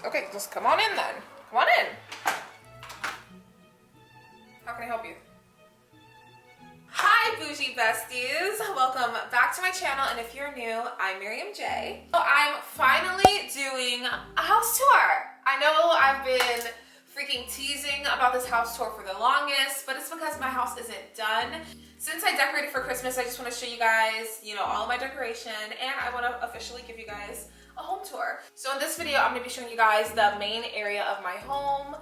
Okay, just come on in then. Come on in. How can I help you? Hi, Boujie besties. Welcome back to my channel, and if you're new, I'm Miriam J. So I'm finally doing a house tour. I know I've been freaking teasing about this house tour for the longest, but it's because my house isn't done. Since I decorated for Christmas, I just want to show you guys, all of my decoration, and I want to officially give you guys a home tour. So in this video, I'm going to be showing you guys the main area of my home.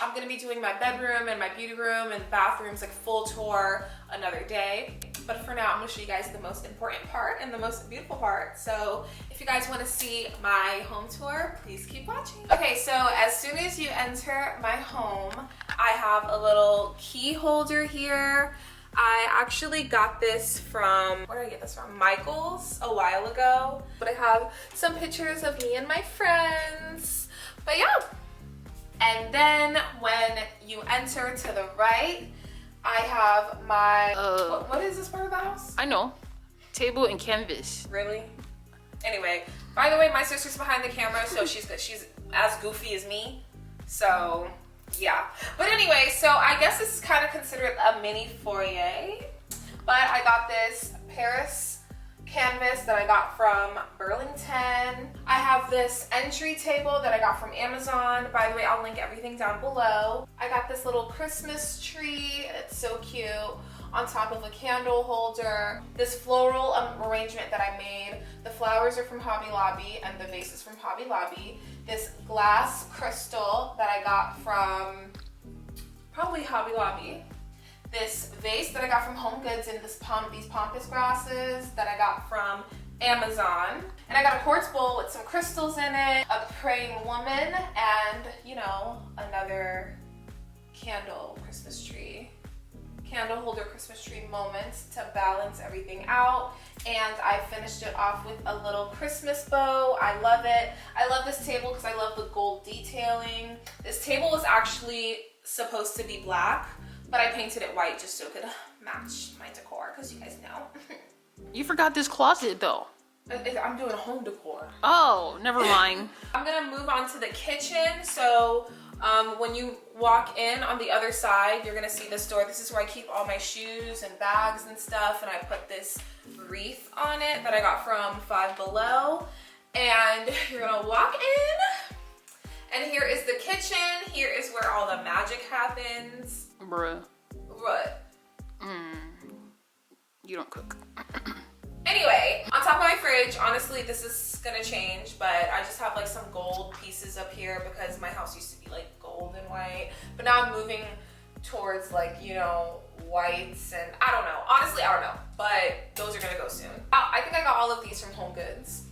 I'm going to be doing my bedroom and my beauty room and bathrooms, like full tour another day. But for now, I'm going to show you guys the most important part and the most beautiful part. So if you guys want to see my home tour, please keep watching. Okay, so as soon as you enter my home, I have a little key holder here. I actually got this from, where did I get this from? Michael's a while ago. But I have some pictures of me and my friends. But yeah. And then when you enter to the right, I have my, what is this part of the house? I know. Table and canvas. Really? Anyway, by the way, my sister's behind the camera, so she's as goofy as me. So yeah, but anyway, so I guess this is kind of considered a mini foyer, but I got this Paris canvas that I got from Burlington. I have this entry table that I got from Amazon. By the way, I'll link everything down below. I got this little Christmas tree. It's so cute, on top of a candle holder. This floral arrangement that I made. The flowers are from Hobby Lobby and the vase is from Hobby Lobby. This glass crystal that I got from probably Hobby Lobby. This vase that I got from Home Goods in these pampas grasses that I got from Amazon. And I got a quartz bowl with some crystals in it, a praying woman, and another candle Christmas tree. Candle holder Christmas tree moments to balance everything out. And I finished it off with a little Christmas bow. I love it. I love this table because I love the gold detailing. This table was actually supposed to be black, but I painted it white just so it could match my decor, because you guys know. You forgot this closet though. I'm doing a home decor. Oh, never mind. I'm gonna move on to the kitchen. So when you walk in on the other side, you're gonna see this door. This is where I keep all my shoes and bags and stuff, and I put this wreath on it that I got from Five Below. And you're gonna walk in, and here is the kitchen. Here is where all the magic happens. Bruh. What? You don't cook. Anyway, on top of my fridge, honestly, this is gonna change, but I just have like some gold pieces up here because my house used to be like gold and white. But now I'm moving towards like, whites, and I don't know. Honestly, I don't know, but those are gonna go soon. I think I got all of these from Home Goods.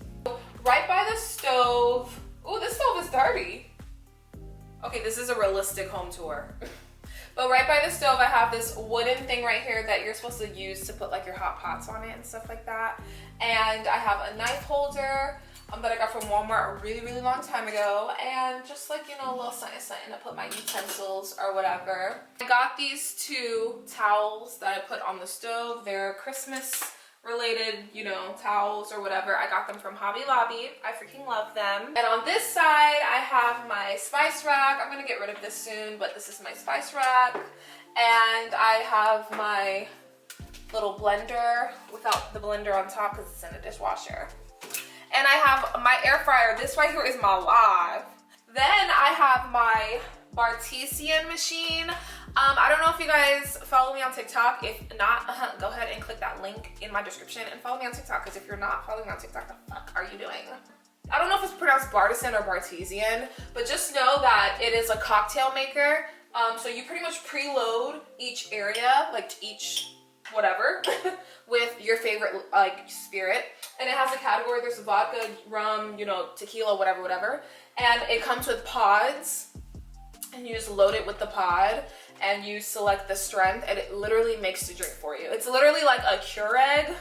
Right by the stove. Ooh, this stove is dirty. Okay, this is a realistic home tour. But right by the stove, I have this wooden thing right here that you're supposed to use to put like your hot pots on it and stuff like that. And I have a knife holder that I got from Walmart a really, really long time ago. And just like, a little something to put my utensils or whatever. I got these two towels that I put on the stove. They're Christmas related, towels or whatever. I got them from Hobby Lobby. I freaking love them. And on this side, I have my spice rack. I'm gonna get rid of this soon, but this is my spice rack. And I have my little blender without the blender on top because it's in a dishwasher. And I have my air fryer. This right here is my live. Then I have my Bartesian machine. I don't know if you guys follow me on TikTok. If not, go ahead and click that link in my description and follow me on TikTok, because if you're not following me on TikTok, the fuck are you doing? I don't know if it's pronounced Bartesian or Bartesian, but just know that it is a cocktail maker. So you pretty much preload each area, like each whatever, with your favorite like spirit, and it has a category. There's vodka, rum, you know, tequila, whatever, and it comes with pods, and you just load it with the pod, and you select the strength, and it literally makes the drink for you. It's literally like a Keurig,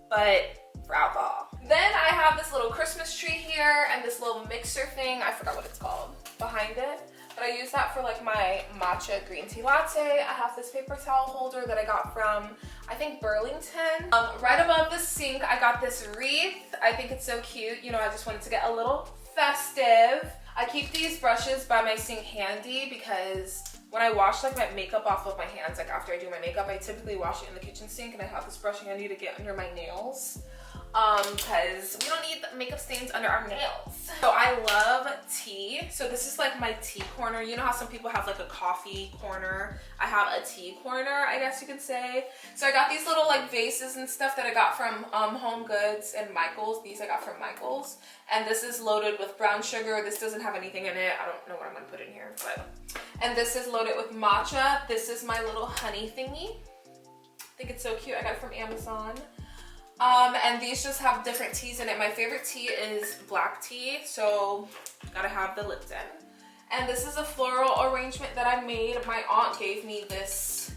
but for alcohol. Then I have this little Christmas tree here and this little mixer thing. I forgot what it's called behind it. But I use that for like my matcha green tea latte. I have this paper towel holder that I got from, I think, Burlington. Right above the sink, I got this wreath. I think it's so cute. You know, I just wanted to get a little festive. I keep these brushes by my sink handy because when I wash like my makeup off of my hands, like after I do my makeup, I typically wash it in the kitchen sink, and I have this brush handy to get under my nails. Because we don't need makeup stains under our nails. So I love tea. So this is like my tea corner. You know how some people have like a coffee corner? I have a tea corner, I guess you could say. So I got these little like vases and stuff that I got from Home Goods and Michael's. These I got from Michael's. And this is loaded with brown sugar. This doesn't have anything in it. I don't know what I'm gonna put in here, but. And this is loaded with matcha. This is my little honey thingy. I think it's so cute. I got it from Amazon. And these just have different teas in it. My favorite tea is black tea, so gotta have the Lipton. And this is a floral arrangement that I made. My aunt gave me this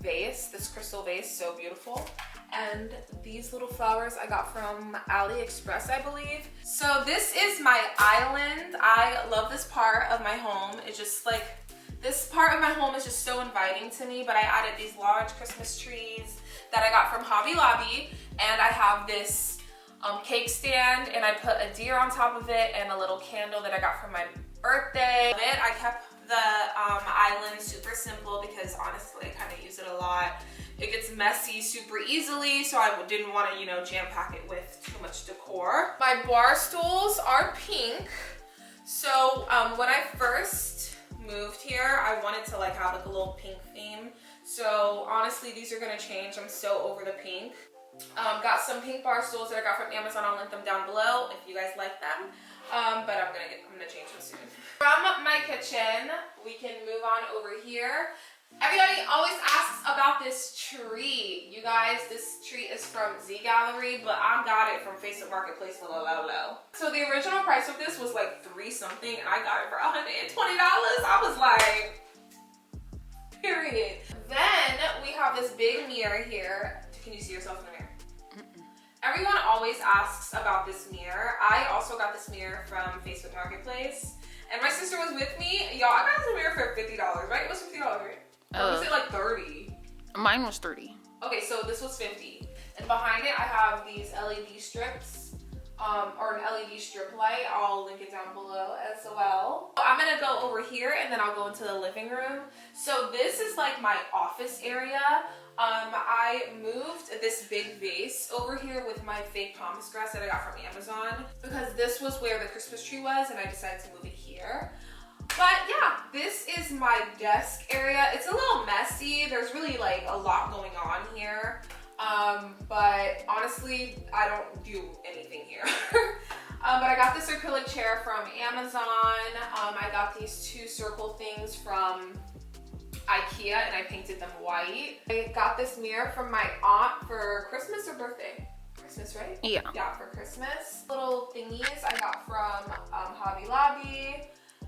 vase, this crystal vase, so beautiful. And these little flowers I got from AliExpress, I believe. So this is my island. I love this part of my home. It's just like, this part of my home is just so inviting to me, but I added these large Christmas trees that I got from Hobby Lobby, and I have this cake stand, and I put a deer on top of it and a little candle that I got from my birthday. I kept the island super simple because honestly I kind of use it a lot. It gets messy super easily, so I didn't want to, you know, jam pack it with too much decor. My bar stools are pink. So when I first moved here, I wanted to like have like a little pink theme. So honestly, these are gonna change. I'm so over the pink. Got some pink bar stools that I got from Amazon. I'll link them down below if you guys like them. But I'm gonna change them soon. From my kitchen, we can move on over here. Everybody always asks about this tree. You guys, this tree is from Z Gallery, but I got it from Facebook Marketplace. So the original price of this was like $3 something, and I got it for $120. I was like, period. Then we have this big mirror here. Can you see yourself in the mirror? Everyone always asks about this mirror. I also got this mirror from Facebook Marketplace, and my sister was with me. Y'all, I got this mirror for $50, right? It was $50, right? Or was it like 30? Mine was 30. Okay, so this was 50. And behind it, I have these LED strips, or an LED strip light. I'll link it down below as well. I'm gonna go over here, and then I'll go into the living room. So this is like my office area. I moved this big vase over here with my fake pumice grass that I got from Amazon because this was where the Christmas tree was, and I decided to move it here. But yeah, this is my desk area. It's a little messy. There's really like a lot going on here. But honestly, I don't do anything here. But I got this acrylic chair from Amazon. I got these two circle things from IKEA, and I painted them white. I got this mirror from my aunt for Christmas or birthday? Christmas, right? Yeah. Yeah, for Christmas. Little thingies I got from Hobby Lobby.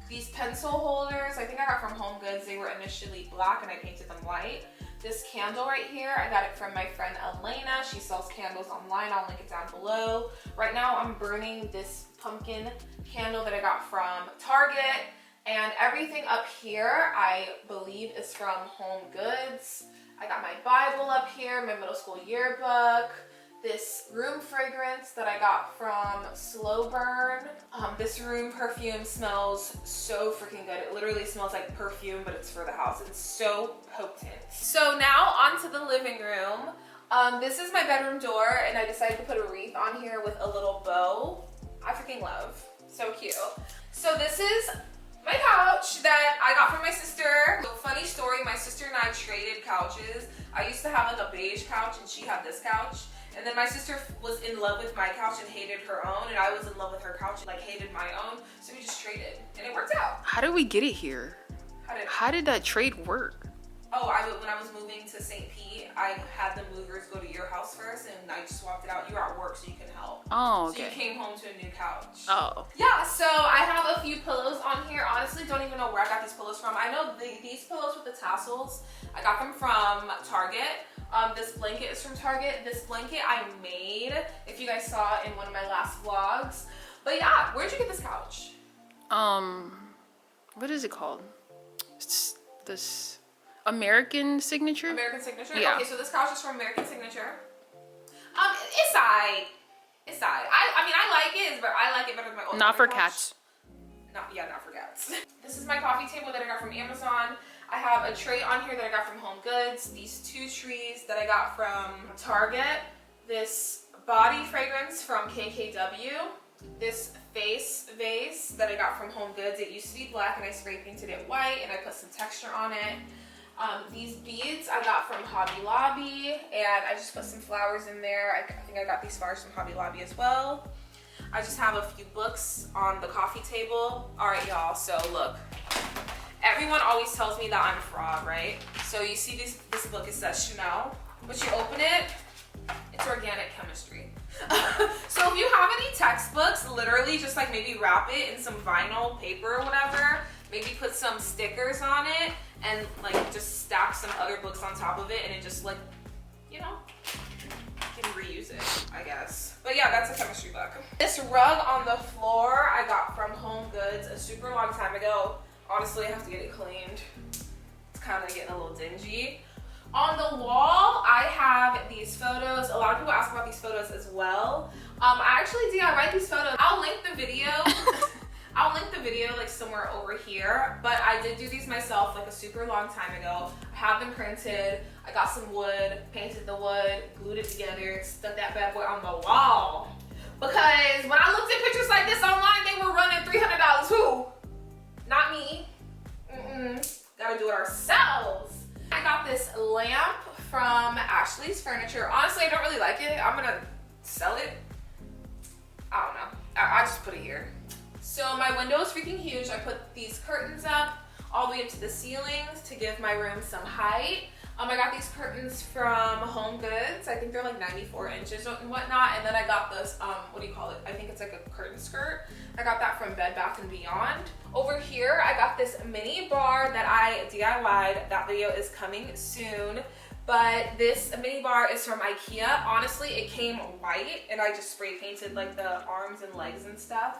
These pencil holders, I think I got from Home Goods. They were initially black and I painted them white. This candle right here, I got it from my friend Elena. She sells candles online. I'll link it down below. Right now I'm burning this pumpkin candle that I got from Target. And everything up here, I believe, is from Home Goods. I got my Bible up here, my middle school yearbook, this room fragrance that I got from Slow Burn. This room perfume smells so freaking good. It literally smells like perfume, but it's for the house. It's so potent. So now onto the living room. This is my bedroom door, and I decided to put a wreath on here with a little bow. I freaking love. So cute. So this is my couch that I got from my sister. So funny story, my sister and I traded couches. I used to have like a beige couch and she had this couch. And then my sister was in love with my couch and hated her own, and I was in love with her couch and like hated my own. So we just traded, and it worked out. How did we get it here? How did that trade work? Oh, when I was moving to St. Pete, I had the movers go to your house first, and Oh, So you okay. came home to a new couch. Oh. Yeah, so I have a few pillows on here. Honestly, don't even know where I got these pillows from. I know these pillows with the tassels, I got them from Target. This blanket is from Target. This blanket I made, if you guys saw in one of my last vlogs. But yeah, where'd you get this couch? What is it called? It's this American Signature? American Signature? Yeah. Okay, so this couch is from American Signature. It's alright. It's alright. I mean, I like it, but I like it better than my old Not for couch. cats. Not for cats. This is my coffee table that I got from Amazon. I have a tray on here that I got from Home Goods. These 2 trees that I got from Target. This body fragrance from KKW. This face vase that I got from Home Goods. It used to be black and I spray painted it white and I put some texture on it. These beads I got from Hobby Lobby and I just put some flowers in there. I think I got these flowers from Hobby Lobby as well. I just have a few books on the coffee table. All right, y'all, so look. Everyone always tells me that I'm a fraud, right? So you see this book, it says Chanel, but you open it, it's organic chemistry. So if you have any textbooks, literally just like maybe wrap it in some vinyl paper or whatever, maybe put some stickers on it and like just stack some other books on top of it and it just like, you know, you can reuse it, I guess. But yeah, that's a chemistry book. This rug on the floor I got from Home Goods a super long time ago. Honestly, I have to get it cleaned. It's kind of getting a little dingy. On the wall, I have these photos. A lot of people ask about these photos as well. I actually DIY'd these photos. I'll link the video. I'll link the video like somewhere over here, but I did do these myself like a super long time ago. I have them printed. I got some wood, painted the wood, glued it together, stuck that bad boy on the wall. Because when I looked at pictures like this online, they were running $300. Who? Not me. Gotta do it ourselves. I got this lamp from Ashley's Furniture. Honestly, I don't really like it. I'm gonna sell it. I don't know. I just put it here. So my window is freaking huge. I put these curtains up all the way up to the ceilings to give my room some height. I got these curtains from Home Goods. I think they're like 94 inches and whatnot. And then I got this, what do you call it? I think it's like a curtain skirt. I got that from Bed Bath & Beyond. Over here, I got this mini bar that I DIY'd. That video is coming soon. But this mini bar is from IKEA. Honestly, it came white and I just spray painted like the arms and legs and stuff.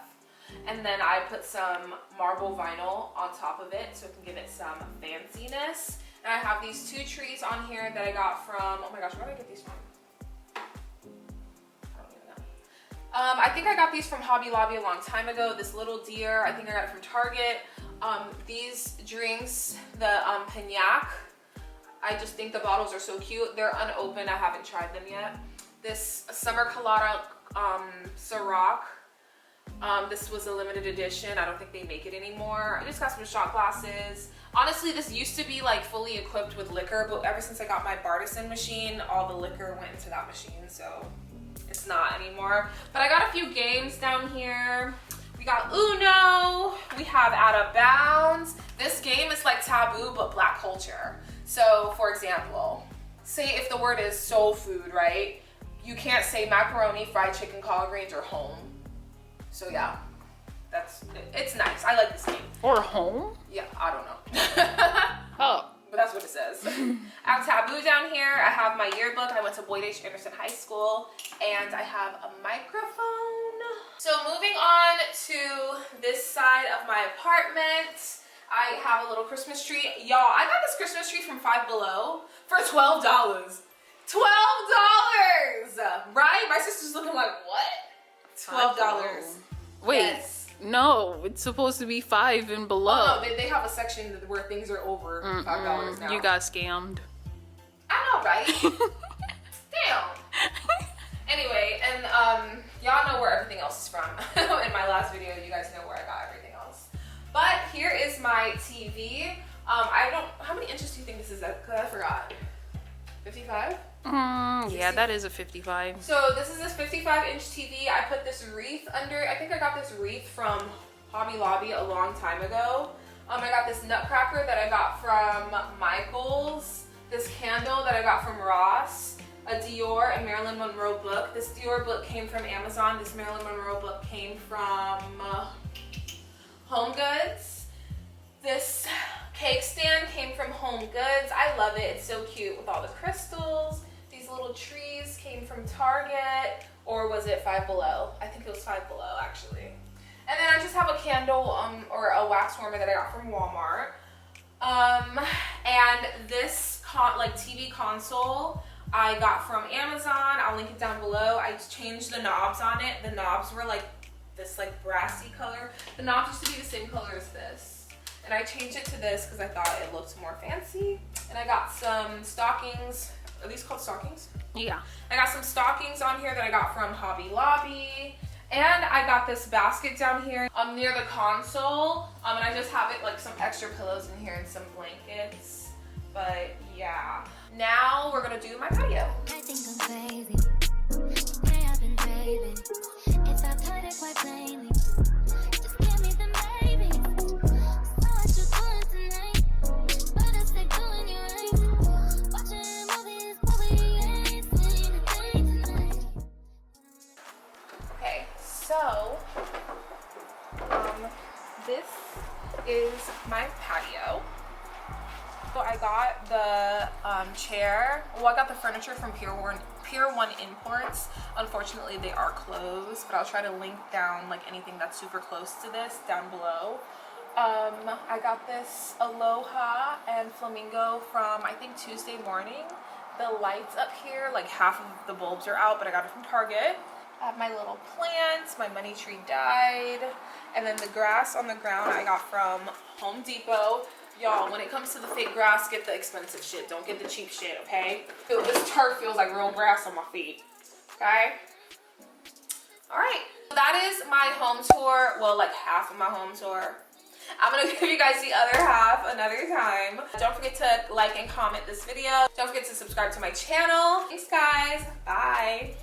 And then I put some marble vinyl on top of it so it can give it some fanciness. And I have these 2 trees on here that I got from, oh my gosh, where did I get these from? I don't even know. I think I got these from Hobby Lobby a long time ago. This little deer, I think I got it from Target. These drinks, the Pignac, I just think the bottles are so cute. They're unopened, I haven't tried them yet. This Summer Colada Ciroc. This was a limited edition. I don't think they make it anymore. I just got some shot glasses. Honestly, this used to be like fully equipped with liquor, but ever since I got my Bartison machine, all the liquor went into that machine, so it's not anymore. But I got a few games down here. We got Uno. We have Out of Bounds. This game is like Taboo, but Black culture. So, for example, say if the word is soul food, right? You can't say macaroni, fried chicken, collard greens, or home. So yeah, it's nice. I like this game. Or home? Yeah, I don't know. Oh. But that's what it says. I have Taboo down here. I have my yearbook. I went to Boyd H. Anderson High School. And I have a microphone. So moving on to this side of my apartment, I have a little Christmas tree. Y'all, I got this Christmas tree from Five Below for $12. $12! Right? My sister's looking like, what? $12. Wait, yes. No, it's supposed to be 5 and below. Oh, no, they have a section where things are over $5 now. You got scammed. I know, right? Damn. Anyway, and y'all know where everything else is from. In my last video, you guys know where I got everything else. But here is my TV. I don't, how many inches do you think this is? I forgot. 55? Yeah, that is a 55. So this is this 55-inch TV. I put this wreath under. I think I got this wreath from Hobby Lobby a long time ago. I got this nutcracker that I got from Michael's. This candle that I got from Ross. a Dior and Marilyn Monroe book. This Dior book came from Amazon. This Marilyn Monroe book came from Home Goods. This cake stand came from Home Goods. I love it. It's so cute with all the crystals. These little trees came from Target, or was it Five Below? I think it was Five Below actually. And then I just have a candle or a wax warmer that I got from Walmart. And this like TV console I got from Amazon. I'll link it down below. I changed the knobs on it. The knobs were like this like brassy color. The knobs used to be the same color as this. And I changed it to this because I thought it looked more fancy. And I got some stockings. Are these called stockings? Yeah. I got some stockings on here that I got from Hobby Lobby. And I got this basket down here near the console. And I just have it like some extra pillows in here and some blankets. But yeah. Now we're gonna do my patio. I think I'm crazy. Hey, I've been craving. If I put it quite plainly, just give me the baby. So what you doing tonight? Better stay doing you right. Watching movies, ain't seen a thing tonight. Okay, so this is my patio. So I got the chair. Well, I got the furniture from Pier 1 Imports. Unfortunately, they are closed, but I'll try to link down like anything that's super close to this down below. I got this Aloha and Flamingo from I think Tuesday morning. The lights up here, like half of the bulbs are out, but I got it from Target. I have my little plants. My money tree died. And then the grass on the ground I got from Home Depot. Y'all, when it comes to the fake grass, get the expensive shit. Don't get the cheap shit, okay? This turf feels like real grass on my feet, okay? All right, that is my home tour. Well, like half of my home tour. I'm gonna give you guys the other half another time. Don't forget to like and comment this video. Don't forget to subscribe to my channel. Thanks, guys. Bye.